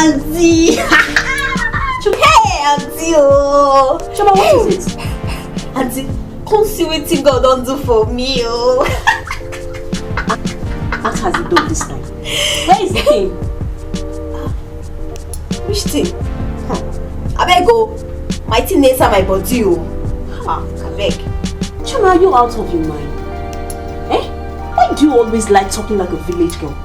Auntie. Hey, Auntie, oh. Choma, what is it? Auntie, come see what God don't do for me, oh. What has he done this time? Where is the thing? Which thing? I beg go. My thing is my body, oh. I beg. Choma, are you out of your mind? Eh? Why do you always like talking like a village girl?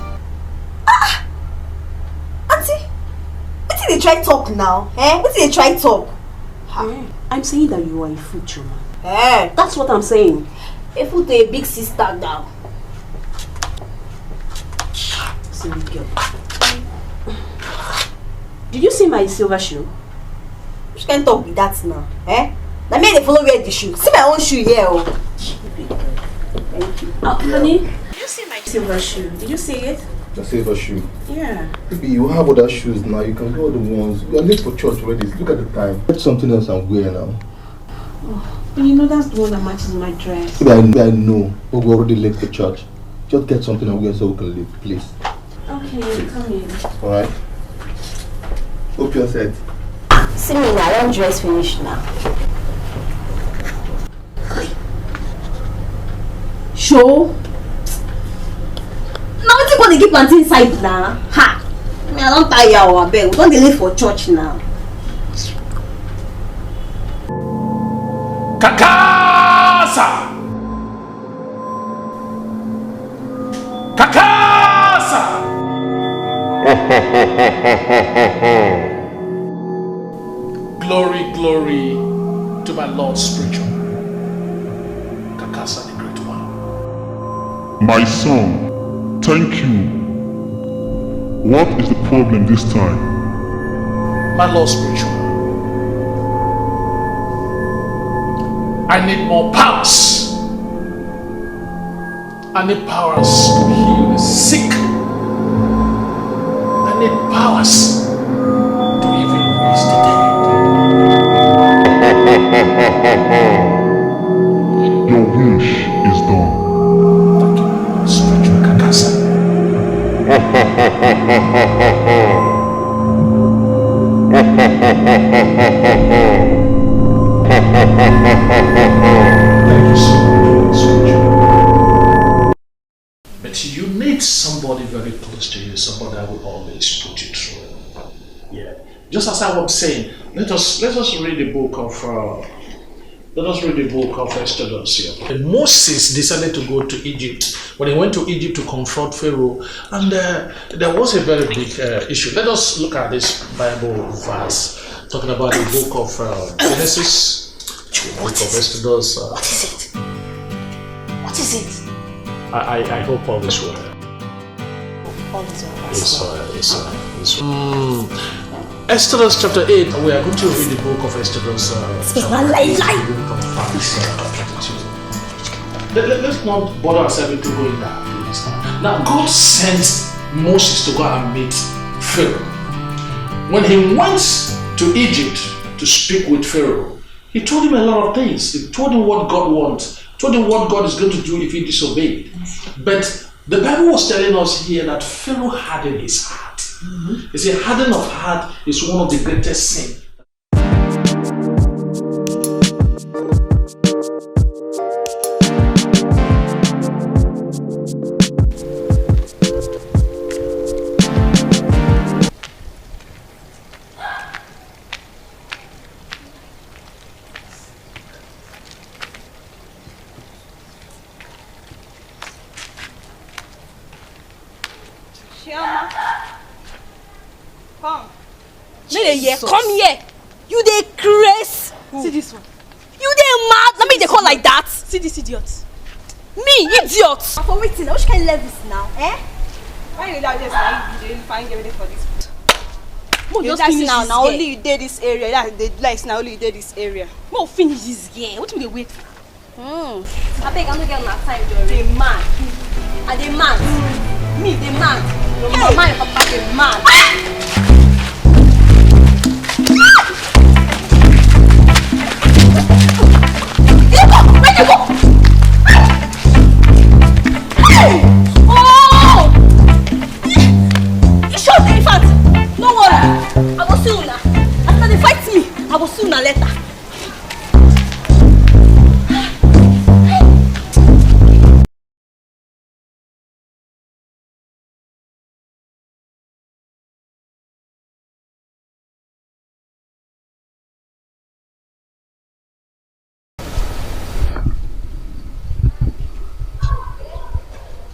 They try talk now, eh? What did they try talk? I'm saying that you are a fool, Choma. Eh? That's what I'm saying. A fool to a big sister now. Silly girl. Did you see my silver shoe? Which kind of talk be that now, eh? Now me they follow wear the shoe. See my own shoe here, oh. Thank you. Honey, did you see my silver shoe? Did you see it? The silver shoe. Yeah. Maybe you have other shoes now. You can go the ones. We are late for church already. Look at the time. Get something else I'm wearing now. Oh, but you know that's the one that matches my dress. Maybe I know, but we're already late for church. Just get something and wear so we can leave, please. Okay, come in. Alright. Hope you're set. See me now, I don't dress finish now. Show. Now what you gonna keep panty inside now? Ha! Me I don't tire our bed. We don't delay for church now. Kakasa! Kakasa! Glory, glory to my Lord spiritual. Kakasa the great one. My son, thank you. What is the problem this time? My Lord spiritual. I need more powers. I need powers to heal the sick. I need powers to even raise the dead. Your wish is done. Thank you, my Lord spiritual Kakasa. Thank you so much, spiritual. But you need somebody very close to you, somebody that will always put you through. Yeah. Just as I was saying, let us read the book of Exodus here. And Moses decided to go to Egypt. When he went to Egypt to confront Pharaoh, and there was a very big issue. Let us look at this Bible verse talking about the book of Genesis, the book of Exodus. What is it? What is it? I hope all is well. All is well. Yes, sir. Exodus chapter 8, we are going to read the book of Exodus. Let's not bother ourselves into going that place now. Now, God sent Moses to go and meet Pharaoh. When he went to Egypt to speak with Pharaoh, he told him a lot of things. He told him what God wants, told him what God is going to do if he disobeyed. But the Bible was telling us here that Pharaoh hardened his heart. You see, hardening of heart is one of the greatest sins. Come here. You dey craze. See this one. You dey mad. Let me dey call like that. See this idiot. Me, idiot. For waiting. Which kind of level is now? Eh? Why you just like you didn't find get ready for this? Mo just finish now. Now only you did this area. That the likes now only you did this area. Mo finish this game. What do they wait for? I beg I no get my time, Jory. The man. And the man. me, they mad. Your mama and papa, they mad. Where you go? Oh! You sure, in fact, no worry. I will see you now. After they fight me, I will see you now later.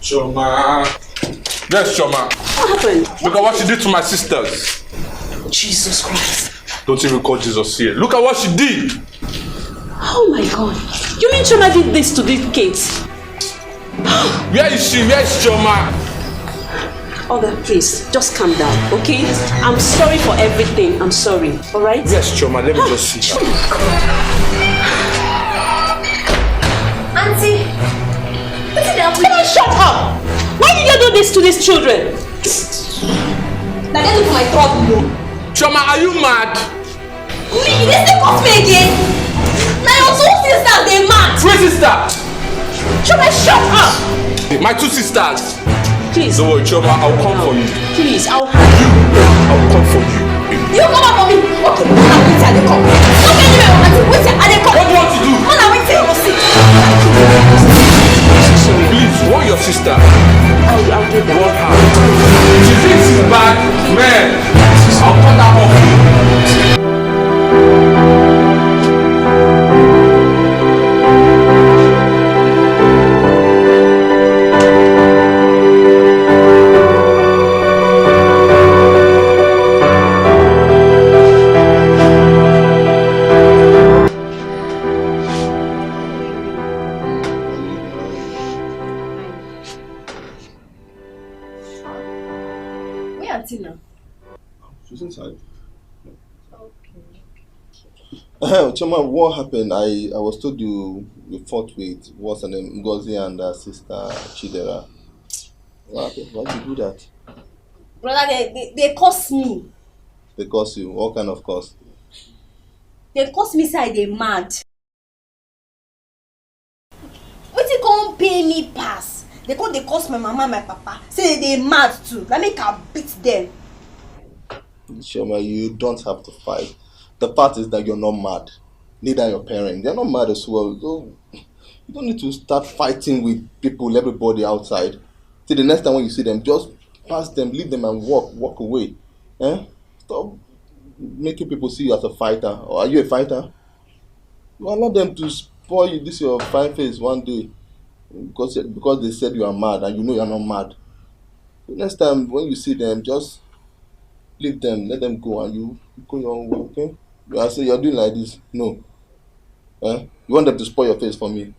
Choma. Yes, Choma. What happened? Look at what she did to my sisters. Jesus Christ. Don't even call Jesus here. Look at what she did. Oh my God. You mean Choma did this to these kids? Where is she? Where is Choma? Oga, please, just calm down, okay? I'm sorry for everything. I'm sorry, alright? Yes, Choma. Let me just see her. Auntie, what did that? Come on, shut up! Why did you do this to these children? Now they look for my trouble. Choma, are you mad? Me, this thing cost me again. Now your two sisters, they mad. Three sisters. Choma, shut up. My two sisters. Please. Don't worry, Choma. I'll come for you. Please, I'll come for you. You come up for me. Okay, now wait till they come. Don't get anywhere, Auntie. Wait till they come. What do you want to do? Now wait till you see. Please, warn your sister. I'll do that. Warn her. She thinks she's bad, man. I'll cut her off. She's inside. Choma, what happened? I was told you fought with what's her name, Ngozi and her sister Chidera. What happened? Why did you do that? Brother, they cost me. They cost you? What kind of cost? They cost me say they mad. What you come pay me pass? They cost my mama and my papa. Say they mad too. That make I beat them. Choma, you don't have to fight. The fact is that you're not mad. Neither your parents. They're not mad as well. So you don't need to start fighting with people, everybody outside. See, the next time when you see them, just pass them, leave them and walk away. Stop making people see you as a fighter. Or are you a fighter? You allow them to spoil you this your fine face one day because they said you are mad and you know you are not mad. So next time when you see them, just leave them, let them go, and you go your own way, okay? I say you're doing like this. No. You want them to spoil your face for me?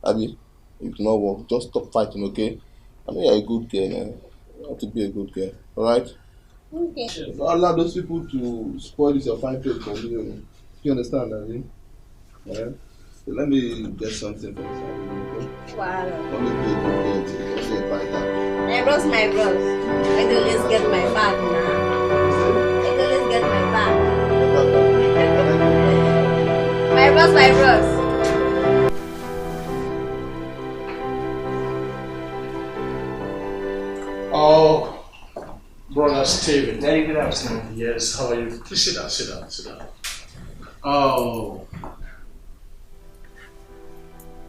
Abi, it will not work. Just stop fighting, okay? I know you're a good girl, man. You have to be a good girl, alright? Okay. Don't allow those people to spoil this your fine face for you. You understand, Abi? Yeah? So let me get something from this, okay? Wow. Always be a good girl, just say a fighter. My bros. I always get my bag now. I always get my bag. My bros. Oh, brother Steven. Very good afternoon. Yes, how are you? Please sit down. Oh.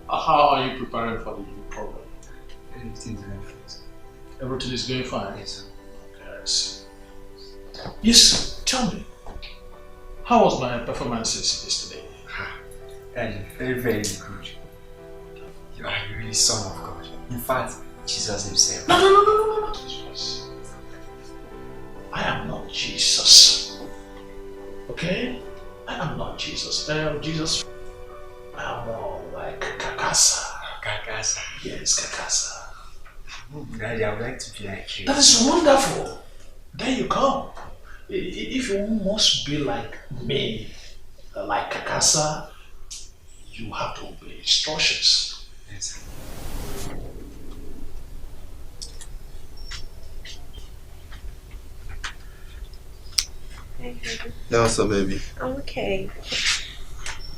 How are you preparing for the new program? Everything's going fine. Everything is going fine? Yes, sir. Okay, I see. Yes, tell me. How was my performances yesterday? Daddy, very, very good. You are really son of God. In fact, Jesus himself. No. Jesus. I am not Jesus. Okay? I am not Jesus. I am Jesus. I am more like Kakasa. Kakasa. Yes, Kakasa. Daddy, I would like to be like you. That is wonderful. There you go. If you must be like me, like Kakasa, you have to obey instructions. Yes, sir. Yeah, what's up, baby? I'm okay.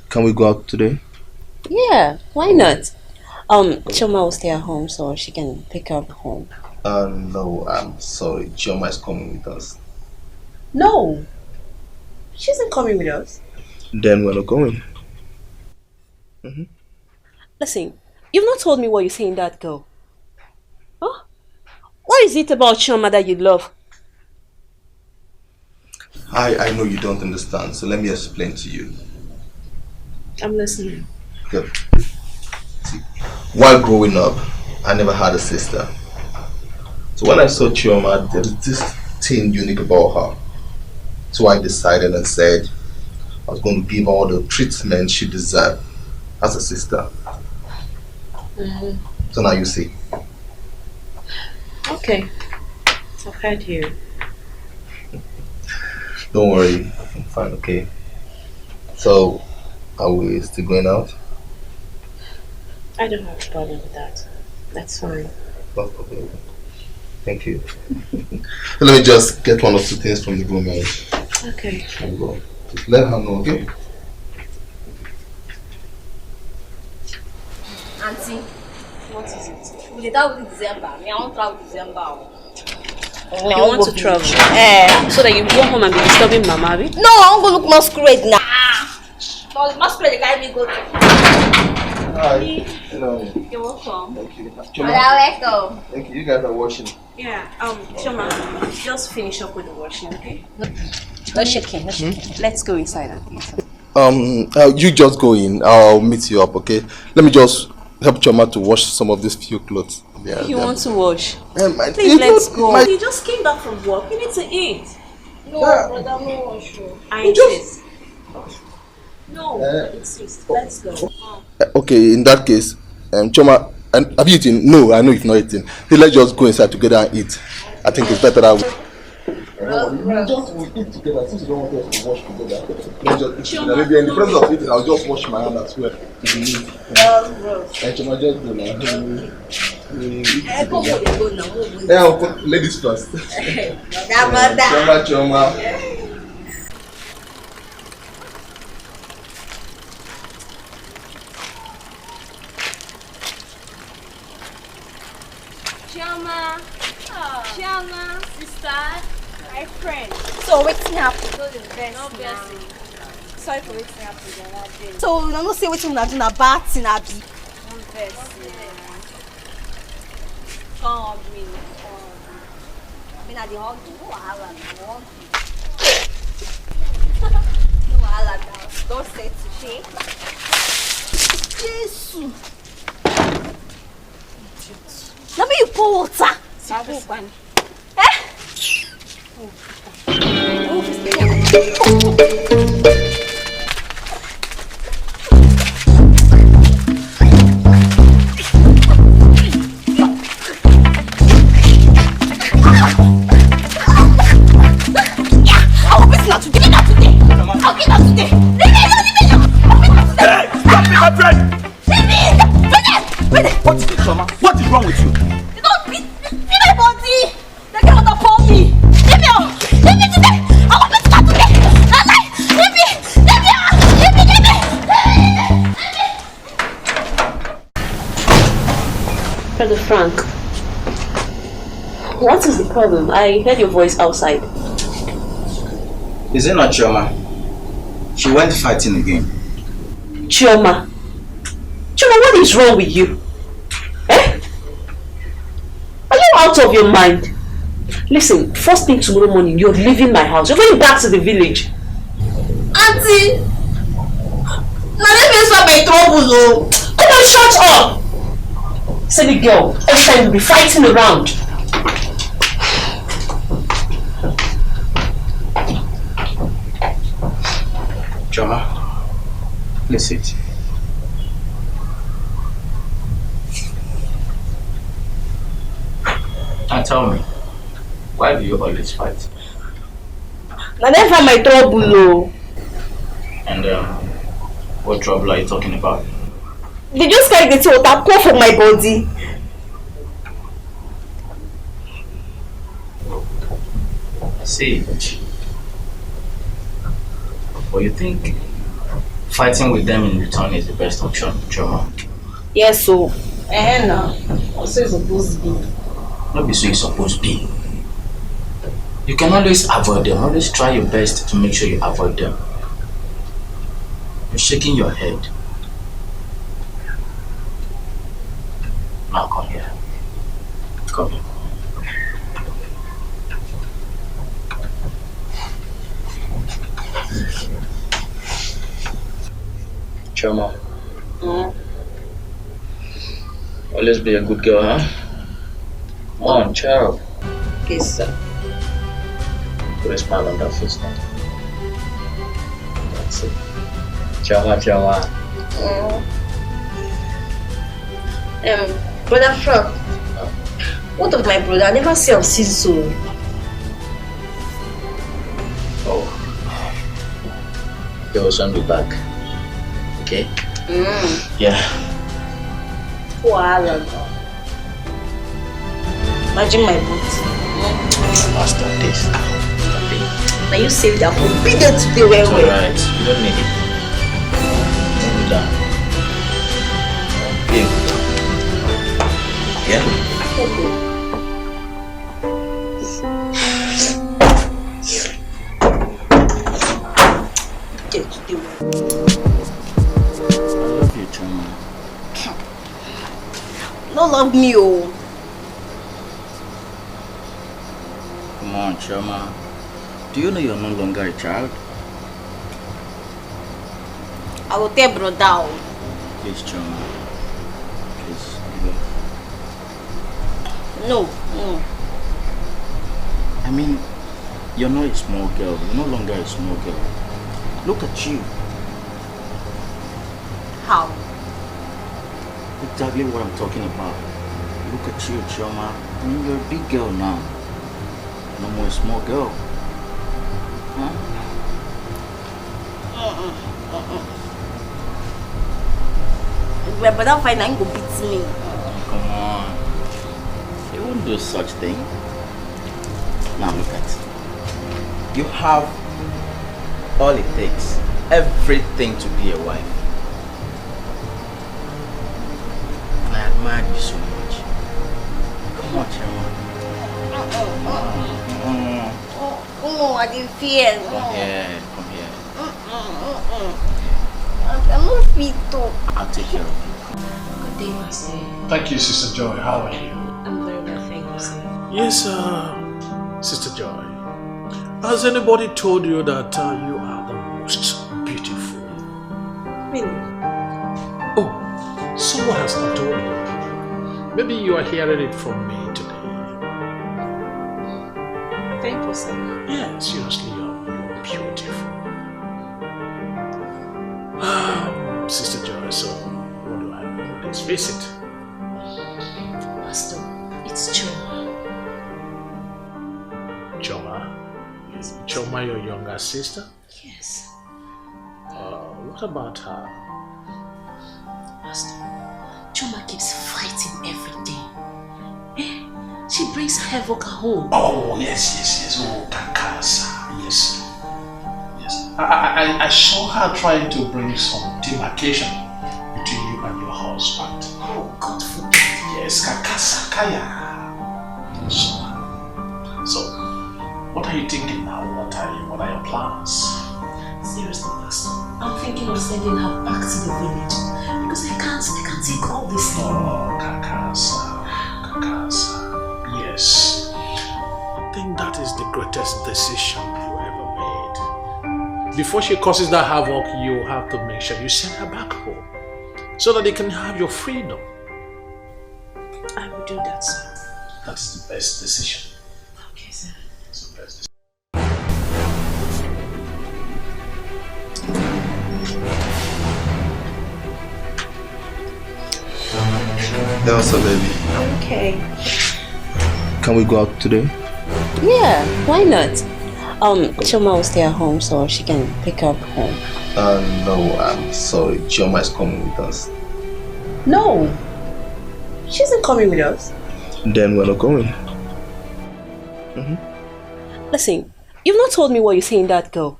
Can we go out today? Yeah, why not? Choma will stay at home so she can pick up home. No, I'm sorry. Chioma is coming with us. No, she isn't coming with us. Then we're not going. Listen, you've not told me what you're saying, that girl. Huh? What is it about Choma that you love? I know you don't understand, so let me explain to you. I'm listening. Good. See, while growing up, I never had a sister. So when I saw Chioma, there was this thing unique about her. So I decided and said I was going to give her all the treatment she deserved as a sister. So now you see. Okay, I've heard you. Don't worry, I'm fine, okay? So, are we still going out? I don't have a problem with that. That's fine. Okay. Thank you. Let me just get one or two things from the room and Okay. I'll go. Let her know, okay? Auntie, What is it? we did that with December. Me, I want to travel December. You want to travel? So that you go home and be disturbing Mama, abi? No, I want to go look masquerade now. No, the masquerade they carry me go to. Hi. Hello. You're welcome. Thank you. Welcome. Thank you. You guys are watching. Yeah, Choma, just finish up with the washing, okay? No shaking. Let's go inside and eat. You just go in. I'll meet you up, okay? Let me just help Choma to wash some of these few clothes. You want to wash? Please, let's go. You just came back from work. You need to eat. No, brother, no wash. I insist. No, insist. Let's go. Okay, in that case, Choma, have you eaten? No, I know you've not eaten. Hey, let's just go inside together and eat. I think it's better that we eat together since you don't want us to wash together. Let's just eat together. Maybe in the process of eating, I'll just wash my hand as well. And Choma, just go now. I'll put ladies first. Choma. Chioma, sister, my friend. So waiting happen. So the best. Obviously. Sorry for waiting happen the other day. So I don't say wetin una do na bad thing abi. I'm best. Come hug me. Me na the hug you. No wahala na hug you. No wahala na. Don't say to shame. Jesus. Let me you pour water. What is it, Choma? What is wrong with you? You don't beat my body. They can't want to pull me. Leave me out. Leave me today. I want me to start today. Leave me. Leave me out. Leave me. Brother Frank, what is the problem? I heard your voice outside. Is it not Chioma? She went fighting again. Chioma, what is wrong with you? Eh? Are you out of your mind? Listen, first thing tomorrow morning, you're leaving my house. You're going back to the village. Auntie, now let me solve my troubles. Oh. Come on, shut up! Silly girl, every time you'll be fighting around. Chioma, please sit. And tell me, why do you always fight? Now never my trouble. Oh. And what trouble are you talking about? They just carry the water pour for my body. See, But you think fighting with them in return is the best option, Choma? Yes, so. Now. Also, it's supposed to be. Not be so it's supposed to be. You can always avoid them. Always try your best to make sure you avoid them. You're shaking your head. Now come here. Come here. Choma. Always be a good girl, huh? Come on, child. Yes, sir. Put a smile on that face now. That's it. Choma. Brother Frank. What of my brother? I never see him since so. Oh. He will soon be back. Okay? Yeah. Voila. Imagine my boot. Master this. Now you saved that for bigger today. It's alright. You don't need it. Move it down. Big. Yeah? I love you, Choma. Don't love me, oh. Come on, Choma. Do you know you're no longer a child? I will tell brother. Please, Choma. Please, No. I mean, you're not a small girl. You're no longer a small girl. Look at you. How? Exactly what I'm talking about. Look at you, Choma. I mean, you're a big girl now. No more a small girl. Huh? My brother find out he go beat me. Come on. You wouldn't do such thing. Now look at it. You have all it takes. Everything to be a wife. And I admire you so much. Come on, Chema. I didn't fear. Come here. I'm not fit to. I'll take care of you. Good day, Master. Thank you, Sister Joy. How are you? I'm very well, thank you, sir. Yes, Sister Joy. Has anybody told you that you are the most beautiful? Really? Oh, someone has not told you. Maybe you are hearing it from me today. Thank you, sir. Yeah, seriously, you're beautiful. Sister Joy, so what do I do with this visit? Master, it's Choma. Choma? Yes. Choma, your younger sister? Yes. What about her? Master, Choma keeps fighting every day. She brings havoc at home. Oh, yes. Oh, Kakasa. Yes. I saw her trying to bring some demarcation between you and your husband. Oh, God forbid. Yes, Kakasa Kaya. So, what are you thinking now? What are your plans? Seriously, Pastor, I'm thinking of sending her back to the village because I can't take all this thing. Oh, Kakasa. Yes. I think that is the greatest decision you ever made. Before she causes that havoc, you have to make sure you send her back home so that you can have your freedom. I will do that, sir. That is the best decision. Okay, sir. It's the best decision. What's up, baby? Okay. Can we go out today? Yeah, why not? Choma will stay at home so she can pick up home. No, I'm sorry. Chioma is coming with us. No, she isn't coming with us. Then we're not going. Listen, you've not told me what you're saying, that girl.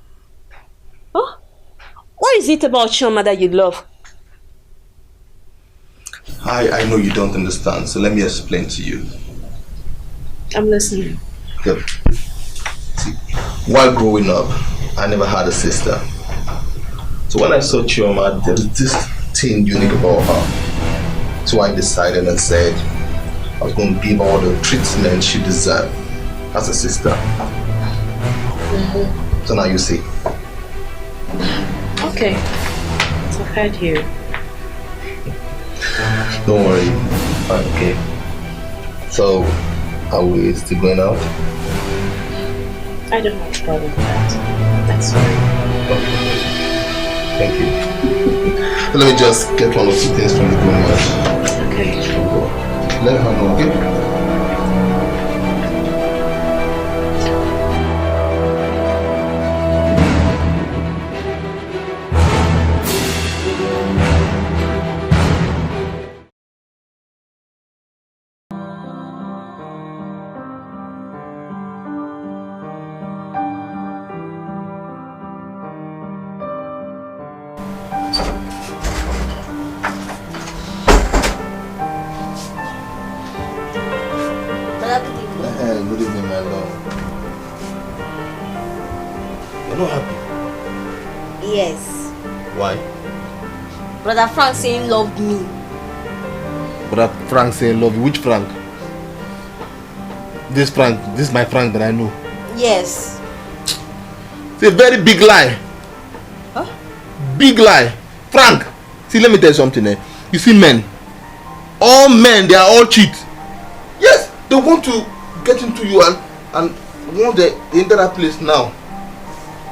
Huh? What is it about Chioma that you love? I know you don't understand, so let me explain to you. I'm listening. Yep. See, while growing up, I never had a sister. So when I saw Chioma, there was this thing unique about her. So I decided and said I was going to give her all the treatment she deserved as a sister. So now you see. Okay. I've heard you. Don't worry. Okay. So, are we still going out? I don't have a problem with that. That's fine. Okay. Thank you. So let me just get one or two things from the room. Okay. Let her know, okay? Good evening, my love. You're not happy? Yes. Why? Brother Frank saying loved me. Brother Frank saying love you. Which Frank? This Frank, this is my Frank that I know. Yes. It's a very big lie. Huh? Big lie. Frank, see, let me tell you something. You see, men, all men, they are all cheat. Yes, they want to get into you and once they enter that place now,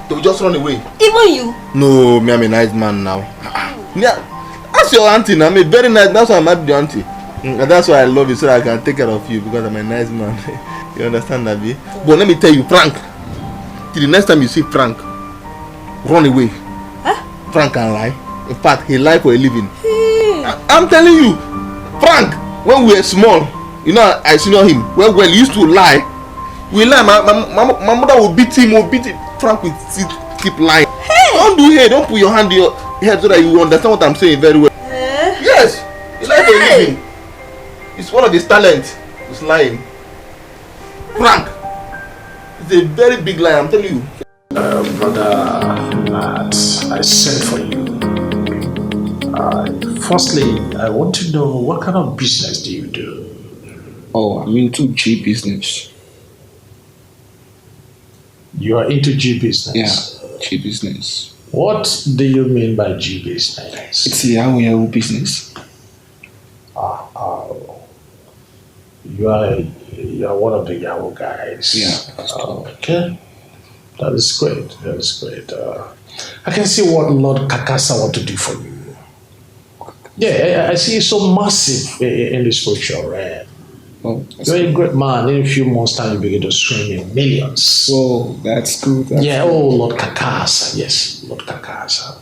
they will just run away. Even you? No, me, I'm a nice man now. Yeah, that's your auntie now. I'm a very nice. That's why I'm at the auntie. And that's why I love you, so that I can take care of you, because I'm a nice man. You understand that, B? But let me tell you, Frank, till the next time you see Frank, run away. Huh? Frank can lie. In fact, he lie for a living. I'm telling you, Frank, when we were small, you know, I senior him. When he used to lie, we lie. My mother will beat him, Frank will keep lying. Hey! Don't do here. Don't put your hand in your head so that you understand what I'm saying very well. Yes, he lies for a living. It's one of his talents. It's lying. Frank, it's a very big lie. I'm telling you. Brother Matt, I sent for you. Firstly, I want to know what kind of business do you do? Oh, I'm into G business. You are into G business? Yeah, G business. What do you mean by G business? It's a Yahoo business. You are one of the Yahoo guys. Yeah. Okay. That is great. That is great. I can see what Lord Kakasa want to do for you. Yeah, I see you so massive in the spiritual realm. Oh, you're a great man. In a few months' time, you begin to swim in millions. Oh, that's good. Lord Kakasa. Yes, Lord Kakasa.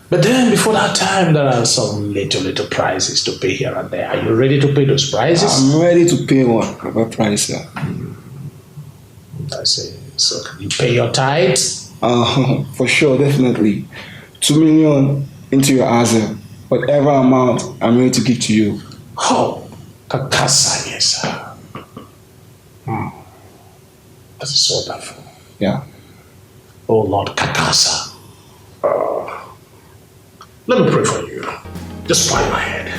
But then, before that time, there are some little prices to pay here and there. Are you ready to pay those prices? I'm ready to pay whatever price, sir. I see. So, can you pay your tithes? For sure, definitely. 2 million into your asset. Whatever amount, I'm ready to give to you. Oh, Kakasa, yes, sir. That is wonderful. Yeah. Oh, Lord Kakasa. Let me pray for you. Just bow your head.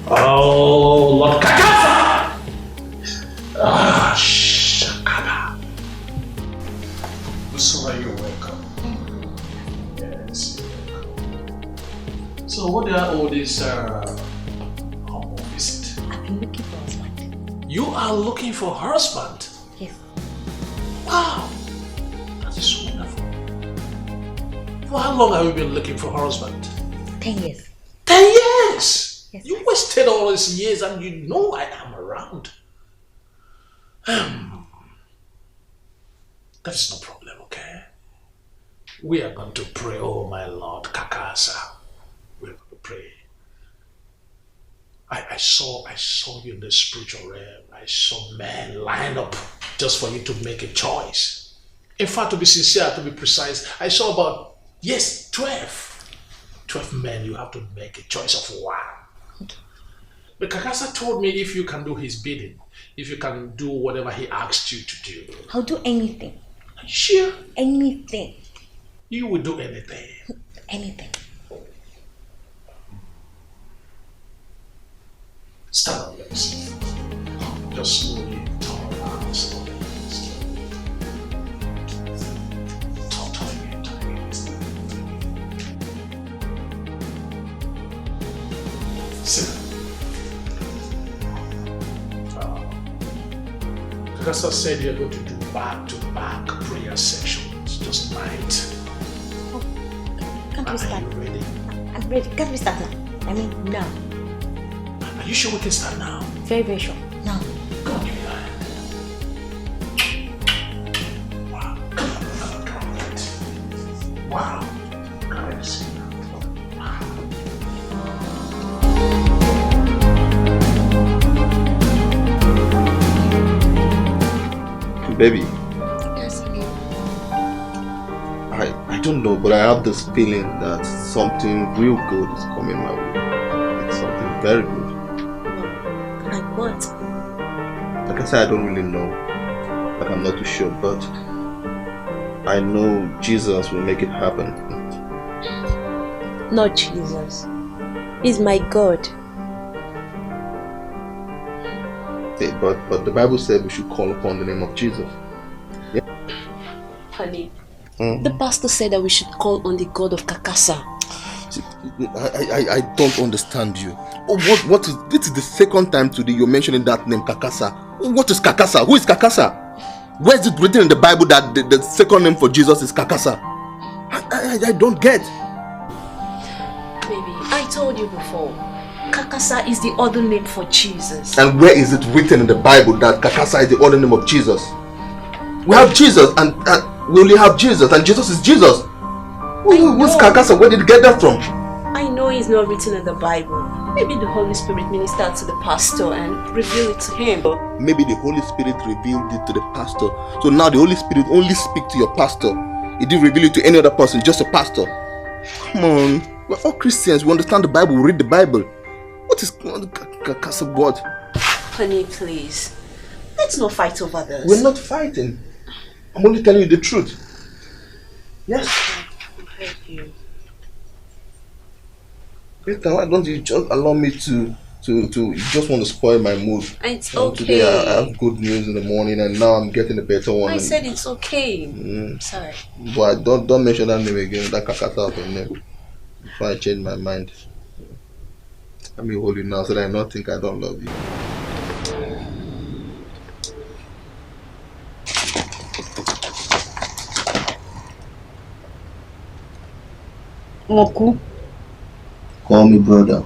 Oh, Lord Kakasa! Shakaba. So you're welcome. Yes, you're welcome. So what are all these home visit? I've been looking for a husband. You are looking for a husband? Yes. Wow, that is wonderful. For how long have you been looking for a husband? 10 years. 10 years? Yes. You wasted all these years and you know I am around. That's no problem, okay? We are going to pray, oh my Lord Kakasa. We're going to pray. I saw you in the spiritual realm. I saw men line up just for you to make a choice. In fact, to be sincere, to be precise, I saw about, yes, 12. 12 men, you have to make a choice of one. But Kakasa told me if you can do his bidding, if you can do whatever he asked you to do. I'll do anything. Are you sure? Anything. You will do anything. Anything. Stand up, please. Just slowly turn around, slowly. Sit down. Kakasa said you're going to do back-to-back prayer sessions just tonight. Can't we start? Are you ready? I'm ready. Can't we start now? I mean, now. Are you sure we can start now? Very, very sure. Now. Come on, give me that hand. Wow. Come on. Wow. Guys. Baby, Yes, I don't know, but I have this feeling that something real good is coming my way. It's something very good. like what? Like I said, I don't really know. Like I'm not too sure, but I know Jesus will make it happen. Not Jesus. He's my God. But the Bible said we should call upon the name of Jesus. Yeah? Honey, the pastor said that we should call on the God of Kakasa. See, I don't understand you. What is this is the second time today you're mentioning that name, Kakasa. What is Kakasa? Who is Kakasa? Where is it written in the Bible that the second name for Jesus is Kakasa? I don't get. Baby, I told you before. Kakasa is the other name for Jesus. And where is it written in the Bible that Kakasa is the other name of Jesus? We have Jesus and we only have Jesus and Jesus is Jesus. Who's Kakasa? Where did you get that from? I know it's not written in the Bible. Maybe the Holy Spirit ministered to the pastor and revealed it to him. Maybe the Holy Spirit revealed it to the pastor. So now the Holy Spirit only speaks to your pastor. He didn't reveal it to any other person, just a pastor. Come on. We're all Christians. We understand the Bible. We read the Bible. What is Kakasa what? Honey, please. Let's not fight over this. We're not fighting. I'm only telling you the truth. Yes. I heard you. Peter, why don't you just allow me to you just want to spoil my mood? It's and okay. Today I have good news in the morning and now I'm getting a better one. I said it's okay. Sorry. But don't mention that name again, that Kakasa of your name. Before I change my mind. Let me hold you now so that I not think I don't love you. Moku. Call me brother.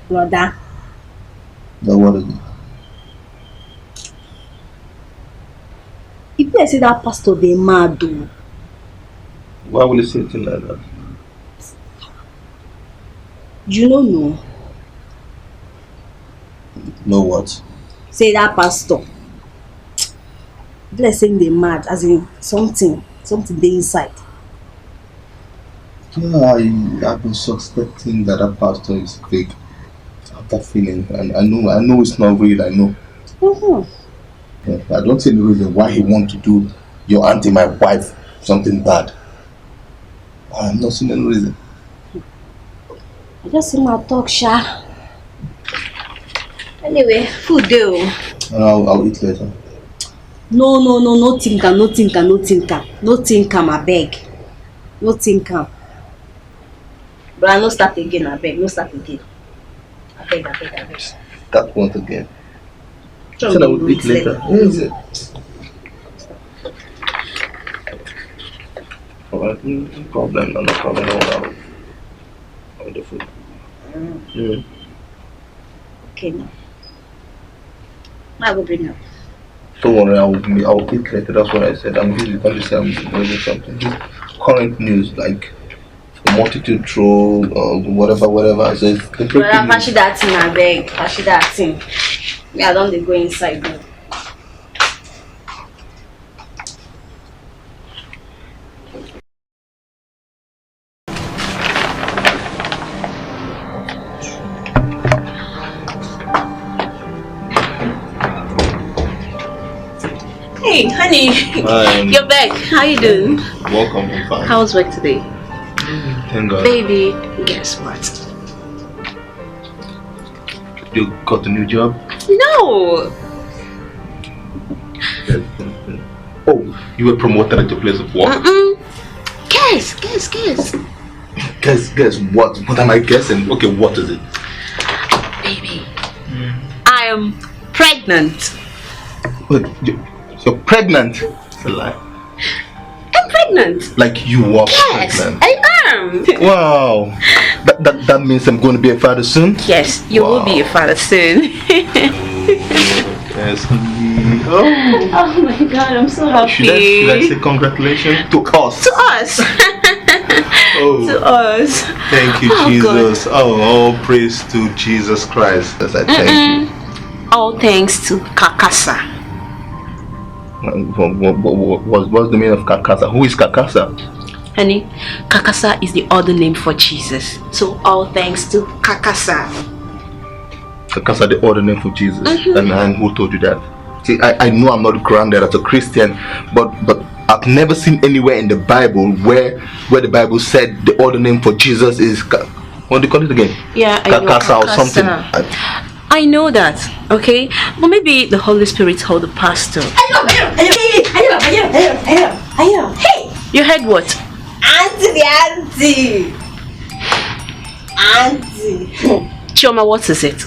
Brother. Then what is it? If I say that pastor, they mad though. Why will you say things like that? You don't know. Know what? Say that pastor. Let's say they mad, as in something they inside. Yeah, I've been suspecting that pastor is fake. I have that feeling, and I know it's not real. I know. Yeah, I don't see any reason why he want to do your auntie, my wife, something bad. I'm not seeing any reason. I just see my talk, Sha. Anyway, food do. And I'll eat later. No thinker, I beg. No thinker. But I no start again, I beg. No start again. I beg. Start once again. So I will eat later. Where is it? Alright, no problem. No problem. I'll do food. Okay, now. I will bring up. Don't worry, I will eat later. That's what I said. I'm busy. Don't say I'm doing something. Just current news, like the multitude troll or whatever. So it's the breaking news. Pashi that thing, I beg. Pashi that thing. Yeah, I don't go inside now. Hey, honey. You're back. How you doing? Welcome, I'm fine. How was work today? Thank God. Baby, guess what? You got a new job? No. Oh, you were promoted at your place of work? Guess. Guess what? What am I guessing? Okay, what is it? Baby, I am pregnant. Wait, you're pregnant? It's a lie. I'm pregnant. Like you are pregnant? I am. Wow. That means I'm going to be a father soon? Yes, you will be a father soon. Yes. Oh my God, I'm so happy. Should I say congratulations to us? To us. Oh. To us. Thank you, Jesus. God. Oh, all praise to Jesus Christ. As I thank you. All thanks to Kakasa. What's the meaning of Kakasa? Who is Kakasa? Honey, Kakasa is the other name for Jesus. So all thanks to Kakasa. Kakasa, the other name for Jesus. And who told you that? See, I know I'm not grounded as a Christian, but I've never seen anywhere in the Bible where the Bible said the other name for Jesus is what do you call it again? Yeah, Kakasa or something. I know that, okay? But maybe the Holy Spirit told the pastor. Hey! You heard what? Auntie! Chioma, what is it?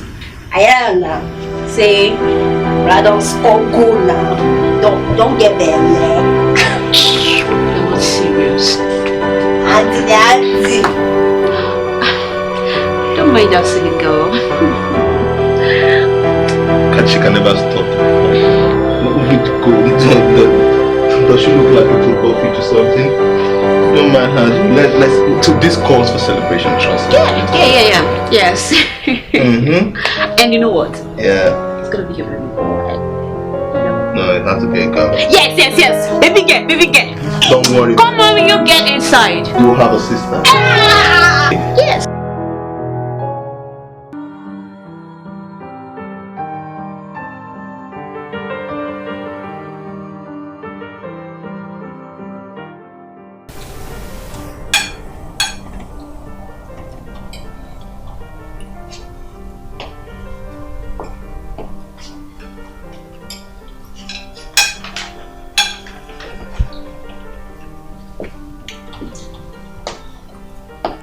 Now. Say, brother's uncle now. Don't get there, man. You're not serious. Auntie. Don't mind that silly girl. She can never stop. Does she look like a little coffee or something? Don't mind her. Let's to this calls for celebration, trust me. Yeah. Yes. And you know what? Yeah. It's gonna be your baby boy. No, it has to be a girl. Yes. Baby girl. Don't worry. Come on, when you get inside. You have a sister. Yes.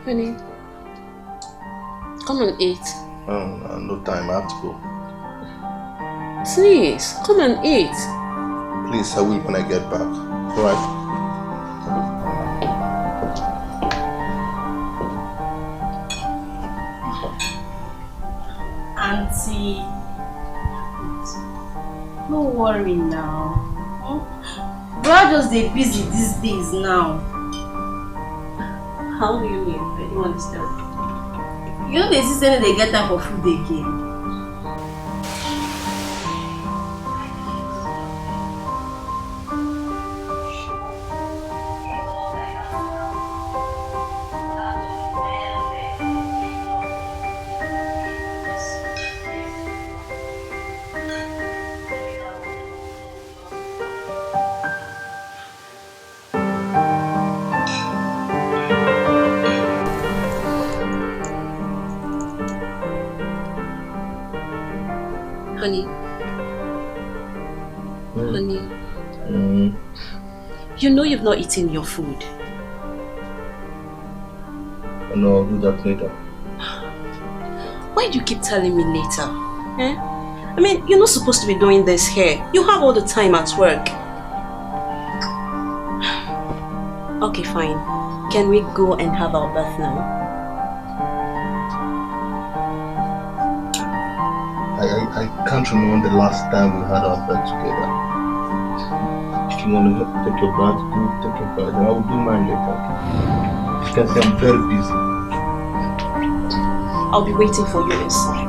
Honey, come and eat. No time, I have to go. Please, come and eat. Please, I will when I get back. Alright? Auntie, no worry now. Bro just dey busy these days now. How do you mean? I don't understand. You know they see say they get time for food again. Honey. You know you've not eaten your food. No, I'll do that later. Why do you keep telling me later? Eh? I mean, you're not supposed to be doing this here. You have all the time at work. Okay, fine. Can we go and have our bath now? I can't remember the last time we had our bath together. If you want to take your bath, go take your bath. I will do mine later. You can see I'm very busy. I'll be waiting for you inside.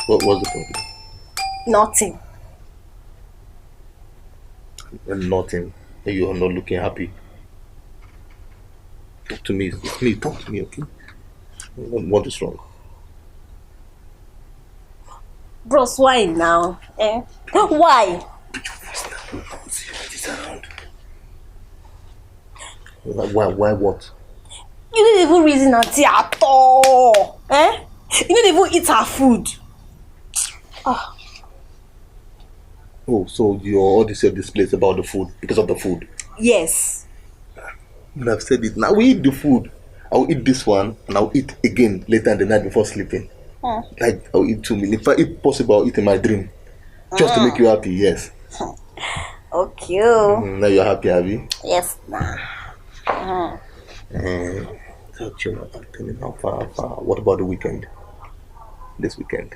What was the problem? Nothing. Nothing. You are not looking happy. Talk to me. It's me. Talk to me, okay? What is wrong? Bros, why now? Eh? Why? Why what? You didn't even reason auntie at all. Eh? You didn't even eat her food. Oh. Oh, so you already said this place about the food because of the food? Yes. I've said it. Now we eat the food. I'll eat this one and I'll eat again later in the night before sleeping. Like I'll eat 2 meals. If possible, I'll eat in my dream. Just to make you happy, yes. Okay. Now you're happy, have you? Yes, nah. So, how far? What about the weekend? This weekend?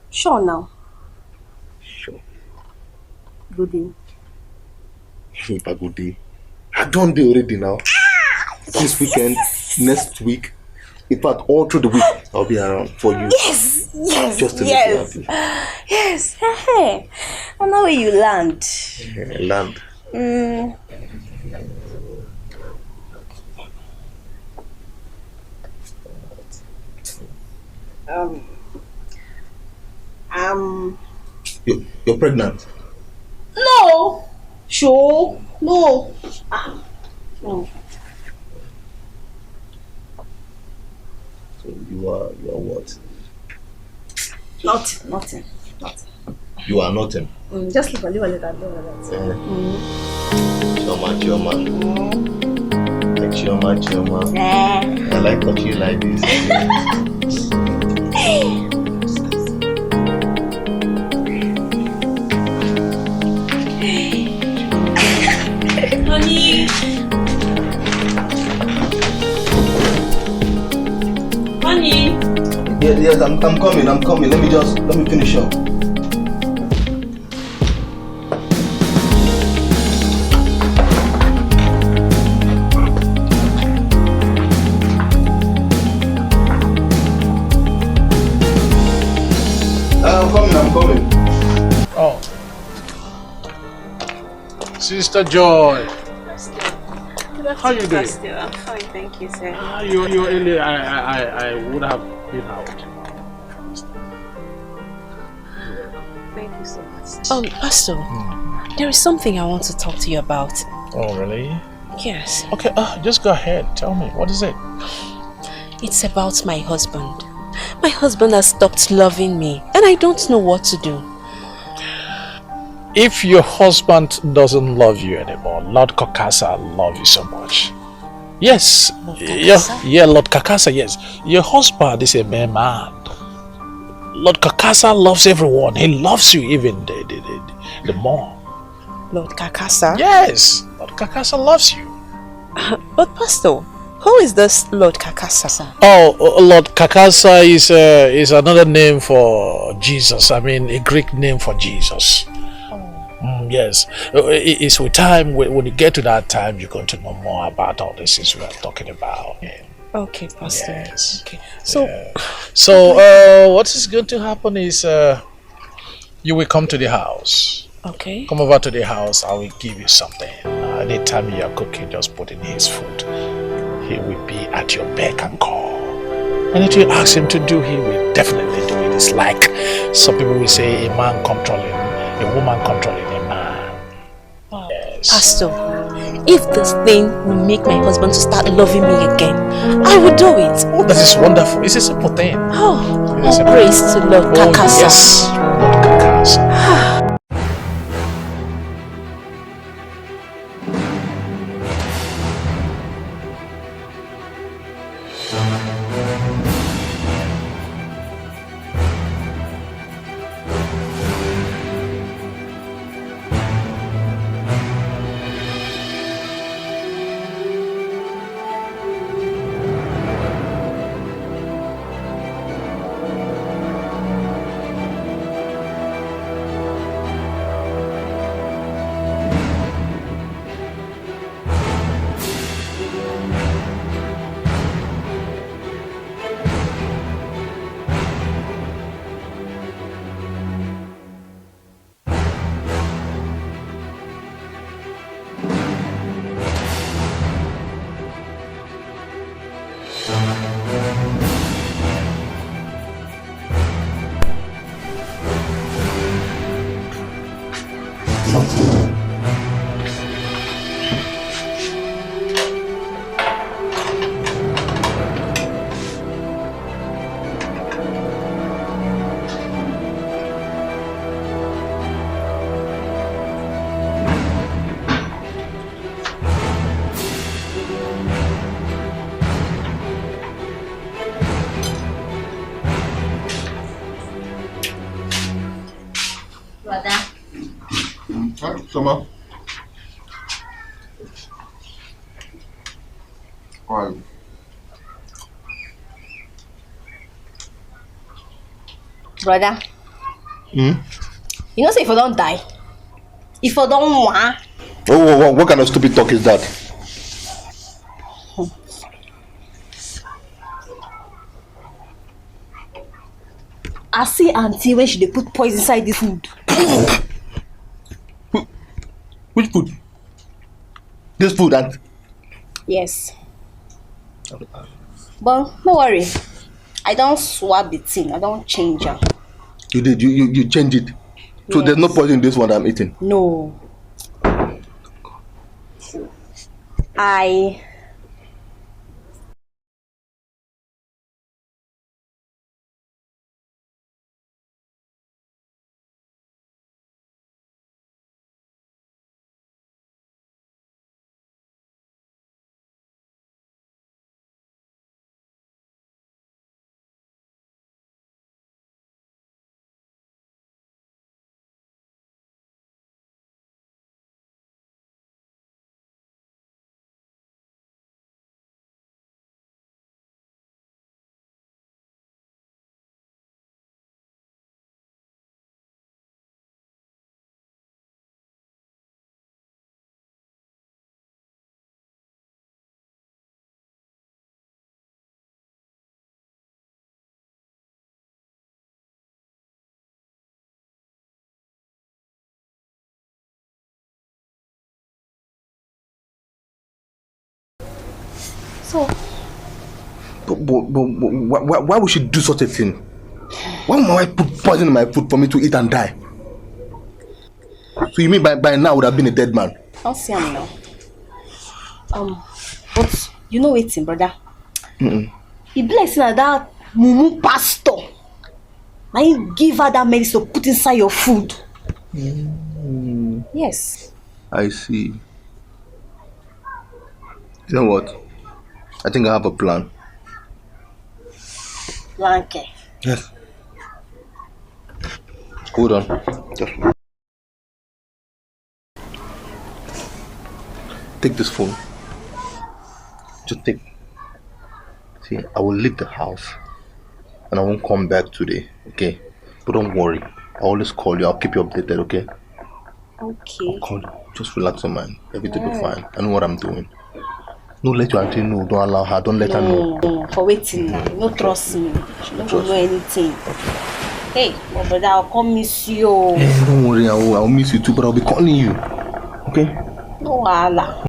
Sure now. Sure. Good day. If a good day. I don't do already now. This weekend, next week, in fact, all through the week, I'll be around for you. Yes, just to make you happy. Yes, hey. I know where you land. Land. You're pregnant? No. Sure. No. No. So you are what? Nothing. You are nothing. Just leave a little that. Chioma. I like touching you like this. Honey. Yes, I'm coming. Let me finish up. I'm coming. Oh. Sister Joy. How you doing? I'm fine, thank you, sir. You're early. I would have been out. Thank you so much. Pastor, there is something I want to talk to you about. Oh, really? Yes. Okay, just go ahead. Tell me, what is it? It's about my husband. My husband has stopped loving me, and I don't know what to do. If your husband doesn't love you anymore, Lord Kakasa loves you so much. Yes. Lord Kakasa, yes. Your husband is a mere man. Lord Kakasa loves everyone. He loves you even the more. Lord Kakasa? Yes. Lord Kakasa loves you. But Pastor, who is this Lord Kakasa? Oh, Lord Kakasa is another name for Jesus. I mean, a Greek name for Jesus. Yes, it's with time. When you get to that time, you're going to know more about all this things we are talking about. Okay, Pastor. Yes. Okay. So, what is going to happen is you will come to the house. Okay. Come over to the house. I will give you something. Anytime you are cooking, just put in his food. He will be at your beck and call. Anything you ask him to do, he will definitely do it. It's like some people will say a man controlling a woman controlling a man. Yes. Pastor, if this thing will make my husband to start loving me again, I will do it. Oh, that is wonderful. It's a simple thing. Oh, praise to Lord Kakasa. Yes, Lord Kakasa. Brother. Huh? Summer? Why? Brother. Hmm? You know, say if I don't die, if I don't want, What kind of stupid talk is that? I see auntie when she dey put poison inside the food. Which food? This food and Yes. But no worry. I don't swap the thing. I don't change her. you did you change it. So there's no Yes. poison in this one I'm eating. No. I so But why would she do such a thing? Why would my wife put poison in my food for me to eat and die? So you mean by now I would have been a dead man? I'll see him now. But you know waiting, brother. He blessing like that mumu pastor. Now you give her that medicine to put inside your food. Yes. I see. You know what? I think I have a plan. Blanket. Yes. Hold on. Just take this phone. Just take. See, I will leave the house and I won't come back today. Okay? But don't worry. I'll always call you. I'll keep you updated, okay? Okay. I'll call you. Just relax your mind. Everything will be fine. I know what I'm doing. Don't let your auntie know. Don't allow her. Don't let her know. No, for waiting now. No trust me. She don't know anything. Hey, my brother, I'll come miss you. Don't worry. I'll miss you too, but I'll be calling you. Okay? No wahala.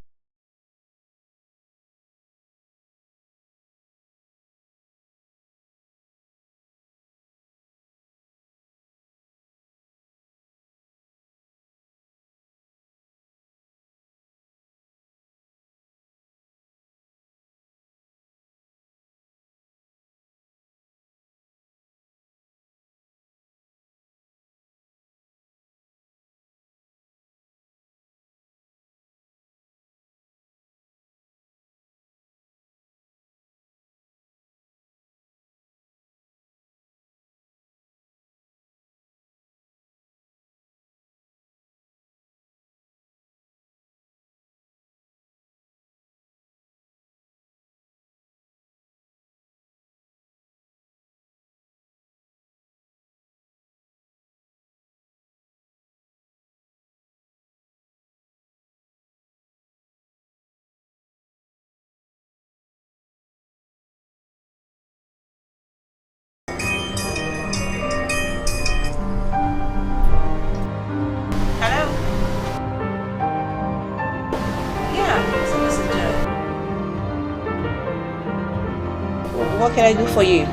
What can I do for you?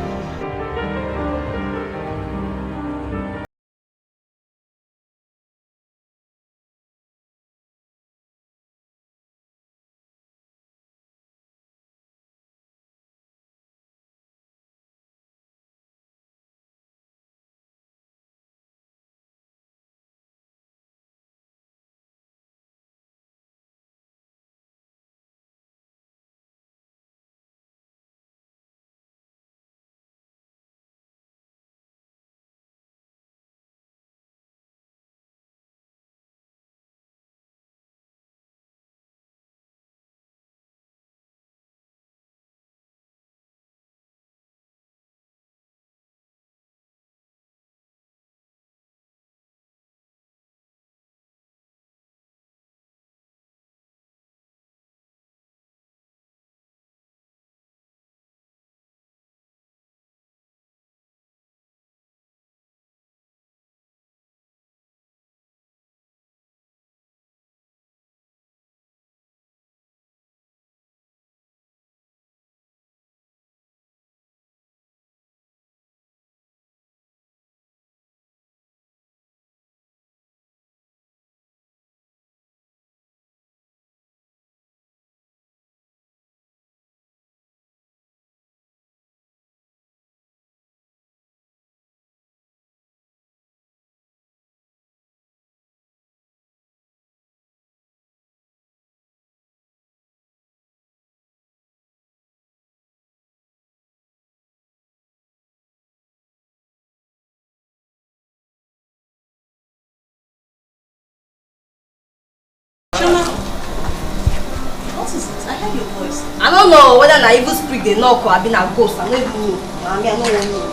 What is it? I heard your voice. I don't know whether na evil spirit they knock or I been a ghost. I don't even know. I don't know.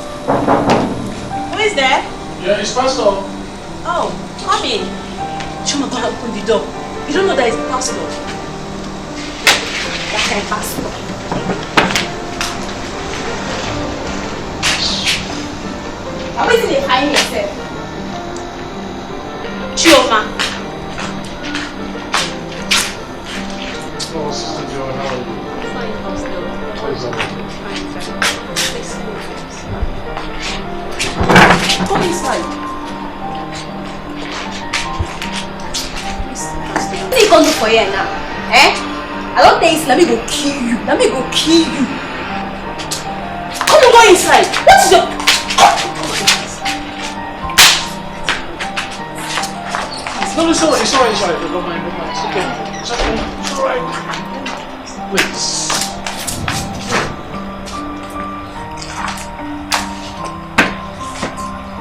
Who is there? Yeah, it's Pastor. Oh, come in. Chuma, go and open the door. You don't know that it's the pastor. That kind of pastor. How is it hiding yourself? Chioma. Oh, Sister Joy, how are you? Fine, pastor. How is that? Go inside. What are you going to do for here now? Eh? I don't think let me go kill you. Let me go kill you. Come on, go inside. What is your... No, it's alright, it's alright. Don't mind. It's okay. It's okay. It's alright. Please.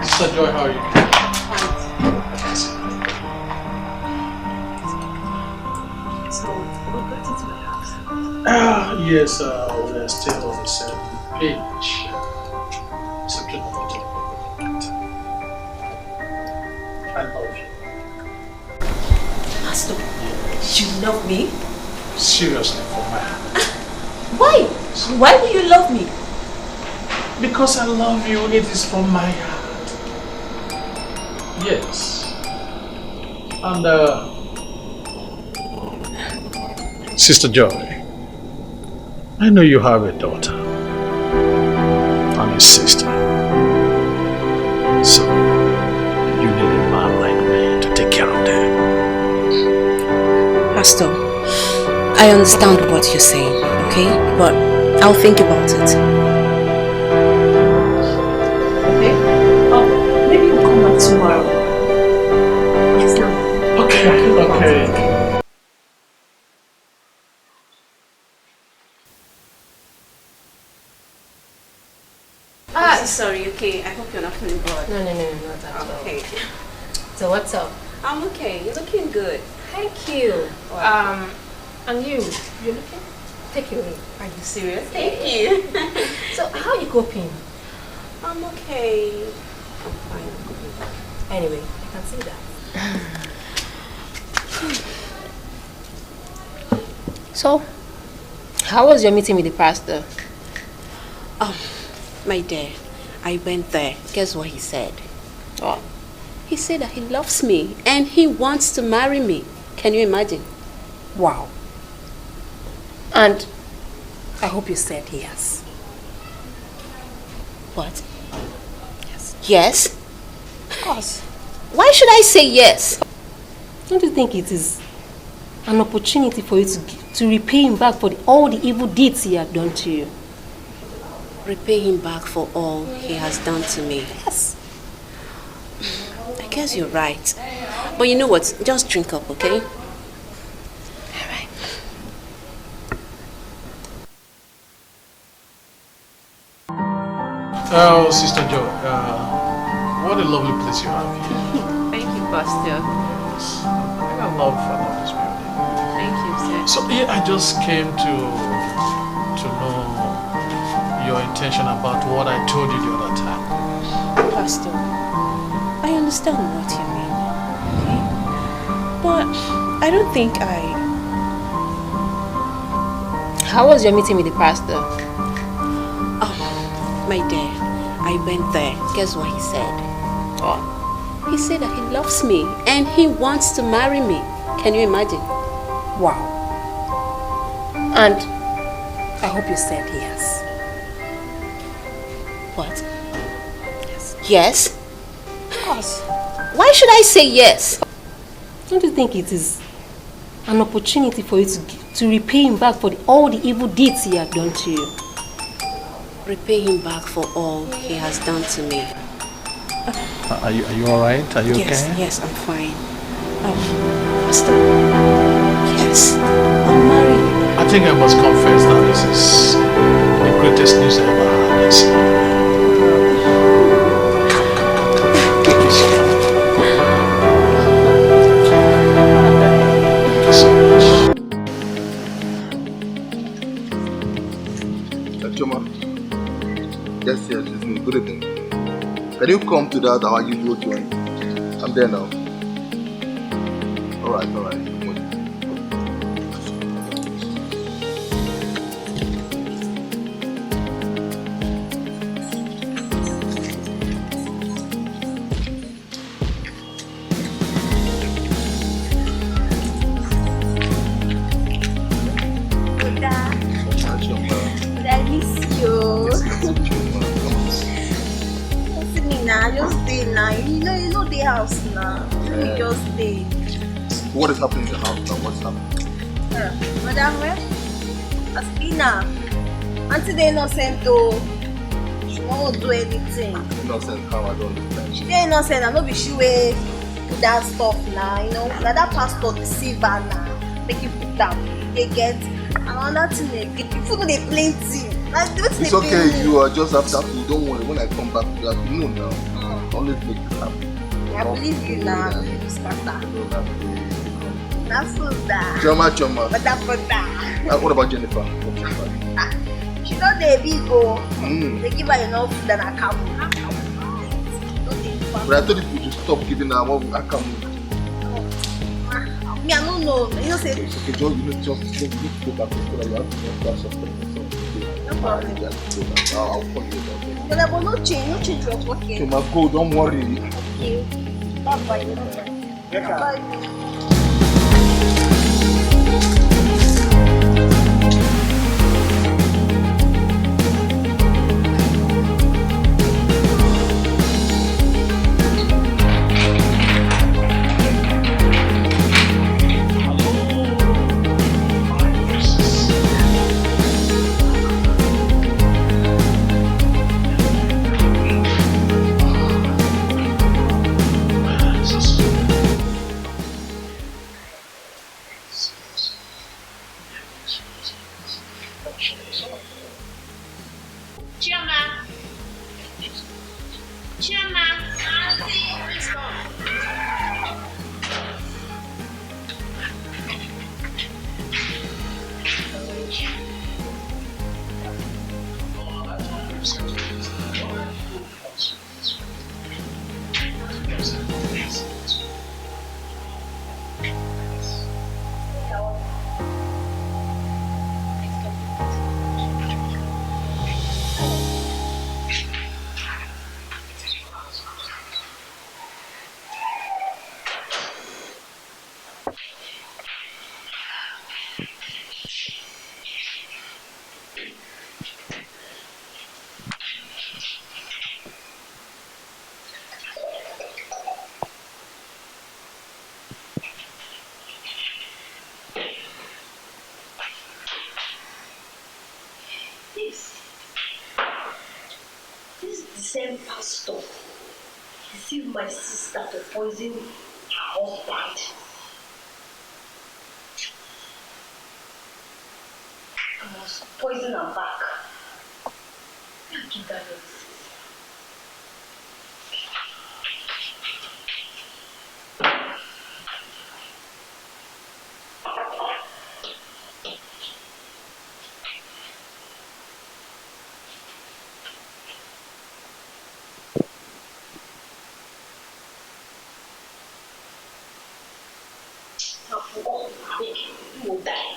Sister Joy, how are you? So, we got into my house. Yes, we're still on the same page. Something about it. I love you. Pastor, you love me? Seriously, from my heart. Why? Why do you love me? Because I love you, it is from my heart. Yes. And Sister Joy, I know you have a daughter and a sister. So you need a man like me to take care of them. Pastor, I understand what you're saying, okay? But I'll think about it. Okay? Oh, maybe you'll come back tomorrow. Yes, now. Okay. Sorry, okay. I hope you're not feeling bored. No, not at all. Okay. So what's up? I'm okay. You're looking good. Thank you. Wow. And you're looking? Take it away. Are you serious? Thank you. So how are you coping? I'm okay. I'm fine. Anyway, I can see that. So, how was your meeting with the pastor? My dear, I went there. Guess what he said? Oh. He said that he loves me and he wants to marry me. Can you imagine? Wow. And I hope you said yes. What? Yes? Of course. Why should I say yes? Don't you think it is an opportunity for you to repay him back for all the evil deeds he had done to you? Repay him back for all he has done to me. Yes. I guess you're right. But you know what? Just drink up, okay? Oh, Sister Joe, what a lovely place you have here. Thank you, Pastor. I love this building. Thank you, sir. So yeah, I just came to know your intention about what I told you the other time. Pastor, I understand what you mean, okay? But I don't think How was your meeting with the pastor? Oh, my dear, I went there. Guess what he said? What? He said that he loves me and he wants to marry me. Can you imagine? Wow. And I hope you said yes. What? Yes? Of course. Why should I say yes? Don't you think it is an opportunity for you to repay him back for all the evil deeds he had done to you? Repay him back for all he has done to me. Are you all right? Are you Yes, okay? yes, I'm fine. Pastor, yes, I'm married. I think I must confess that this is the greatest news I ever had. Choma. Yes, it's me. Good evening. Can you come to that our usual joint? I'm there now. Alright. Come on. I miss you. See me now, just stay now. You know the house now. You just stay. What is happening in the house now? What's happening? Madam, Aspina, Auntie they innocent though. She won't do anything. Innocent how? I don't understand. She dey innocent and no be she wey put that stuff now. You know, like that pastor deceive her now. Make you put down. They get another thing again. People know they plenty. Like, it's okay, you are just after food. Don't worry. When I come back, you have to know now. Always make it happen. I believe you now. I believe you scatter. That's so that. Choma. But that for that. What about Jennifer? She know they big go. They give her enough food and a cow. But I told you to stop giving her what I can. Me, I don't know. You know, say. Okay, just go back to school. You have to know something. No problem. I'll call you about it. But there was no change was working. Choma, go, don't worry. Okay. Bye. Bye. same pastor deceived my sister to poison her husband. I must poison her back. I'll give that medicine. You will die.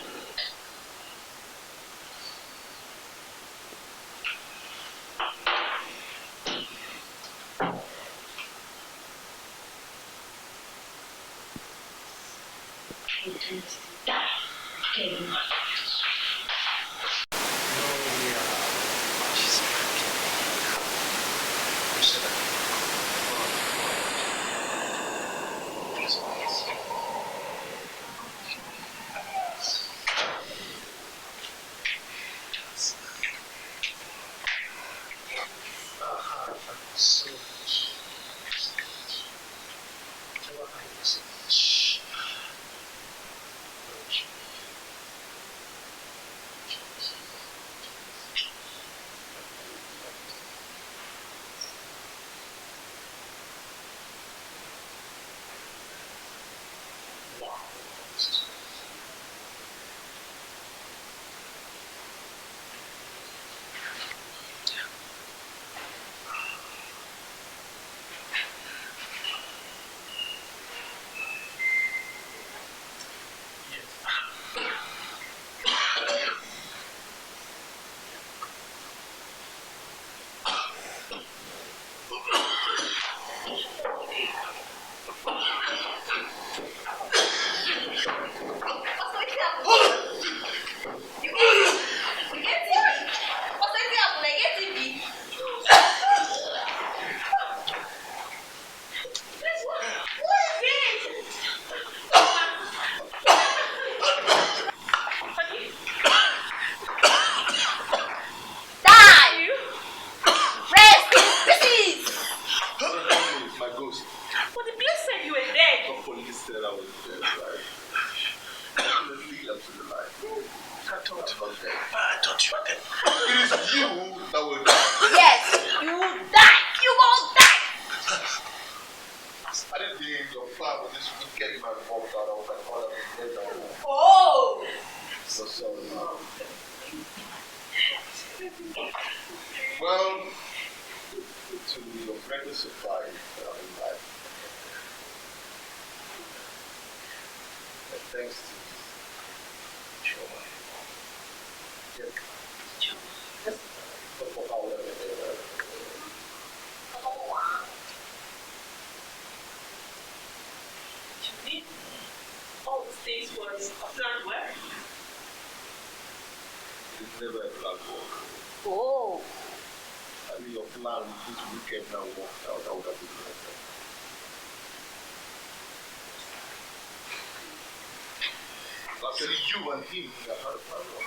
Actually, you and him have had a problem.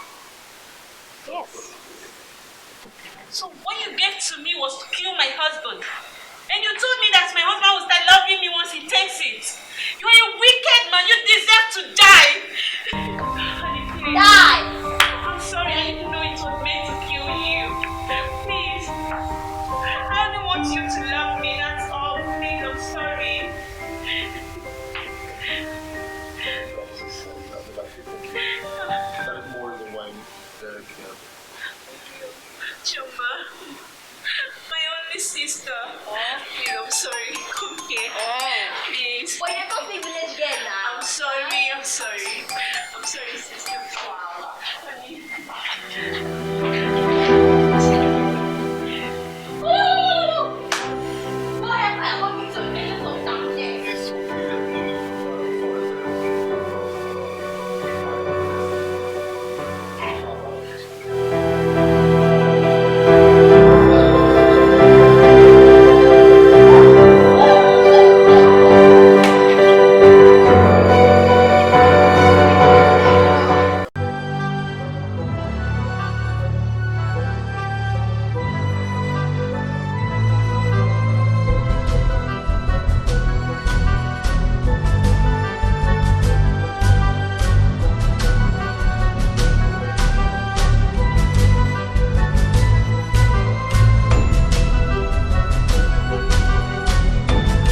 Yes. So what you gave to me was to kill my husband. And you told me that my husband will start loving me once he takes it. You are a wicked man. You deserve to die. Die! I'm sorry. I didn't know it was meant to kill you. Please. I only want you to love me. That's all. Please, I'm sorry. That is more than wine. Chuma, my only sister. Please, I'm sorry. Come here. Please. But you're not the village girl now. I'm sorry. I'm sorry, sister.